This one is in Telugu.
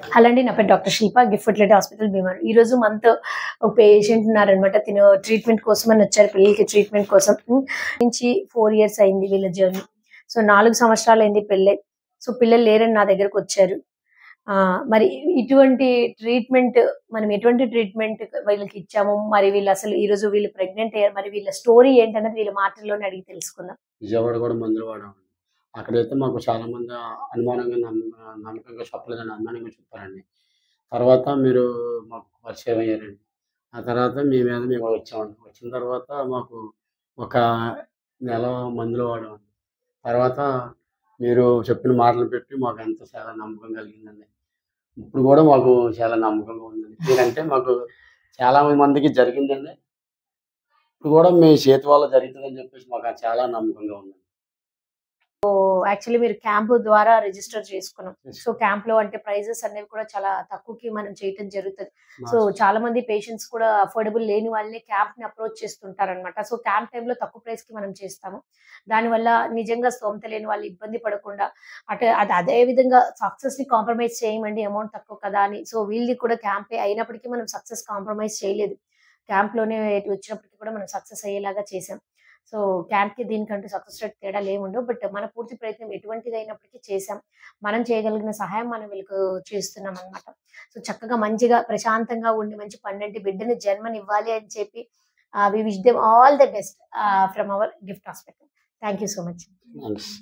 హలో అండి. నా పేరు డాక్టర్ శిల్ప, గిఫ్ట్ ఫెర్టిలిటీ హాస్పిటల్ భీమవరం. ఈరోజు మనతో ఒక పేషెంట్ ఉన్నారనమాట. తిను ట్రీట్మెంట్ కోసమని వచ్చారు, పిల్లలకి ట్రీట్మెంట్ కోసం. నుంచి 4 ఇయర్స్ అయింది వీళ్ళ జర్నీ. సో 4 సంవత్సరాలయింది పెళ్ళై. సో పిల్లలు లేరని నా దగ్గరకొచ్చారు. మరి ఇటువంటి ట్రీట్మెంట్ మనం ఎటువంటి ట్రీట్మెంట్ వీళ్ళకి ఇచ్చాము, మరి వీళ్ళసలు ఈరోజు వీళ్ళు ప్రెగ్నెంట్ అయ్యారు. మరి వీళ్ళ స్టోరీ ఏంటన్నది వీళ్ళ మాటల్లోనే అడిగి తెలుసుకుందాం. విజయవాడ కూడా మందులు వాడామండి. అక్కడైతే మాకు చాలామంది అనుమానంగా నమ్మకంగా చెప్పలేదని అనుమానంగా చెప్పారండి. తర్వాత మీరు మాకు పరిచయం అయ్యారండి. ఆ తర్వాత మీ మీద మేము వచ్చామండి. వచ్చిన తర్వాత మాకు ఒక నెల మందులు వాడామండి. తర్వాత మీరు చెప్పిన మాటలు పెట్టి మాకెంతో చాలా నమ్మకం కలిగిందండి. ఇప్పుడు కూడా మాకు చాలా నమ్మకంగా ఉందండి. మీరంటే మాకు చాలా మందికి జరిగిందండి. ఇప్పుడు కూడా మీ చేతి వల్ల జరుగుతుందని చెప్పేసి మాకు చాలా నమ్మకంగా ఉందండి. యాక్చువల్లీ మీరు క్యాంప్ ద్వారా రిజిస్టర్ చేసుకున్నాం. సో క్యాంప్ లో అంటే ప్రైజెస్ అనేవి కూడా చాలా తక్కువకి మనం చేయటం జరుగుతుంది. సో చాలా మంది పేషెంట్స్ కూడా అఫోర్డబుల్ లేని వాళ్ళని క్యాంప్ ని అప్రోచ్ చేస్తుంటారనమాట. సో క్యాంప్ టైంలో తక్కువ ప్రైస్ కి మనం చేస్తాము. దానివల్ల నిజంగా స్తోమత లేని వాళ్ళు ఇబ్బంది పడకుండా అది అదే విధంగా సక్సెస్ ని కాంప్రమైజ్ చేయమండి, అమౌంట్ తక్కువ కదా అని. సో వీళ్ళది కూడా క్యాంపే అయినప్పటికీ మనం సక్సెస్ కాంప్రమైజ్ చేయలేదు. క్యాంప్ లోనే వచ్చినప్పటికీ కూడా మనం సక్సెస్ అయ్యేలాగా చేసాం. సో క్యాంప్‌కి దీనికంటూ సక్సెస్ రేట్ తేడాలేముండవు. బట్ మన పూర్తి ప్రయత్నం ఎటువంటిదైనప్పటికీ చేసాం. మనం చేయగలిగిన సహాయం మనం వీళ్ళకు చేస్తున్నామనమాట. సో చక్కగా మంచిగా ప్రశాంతంగా ఉండి మంచి పండంటి బిడ్డని జన్మనివ్వాలి అని చెప్పి we wish them all the best from our gift hospital. Thank you so much. Thanks.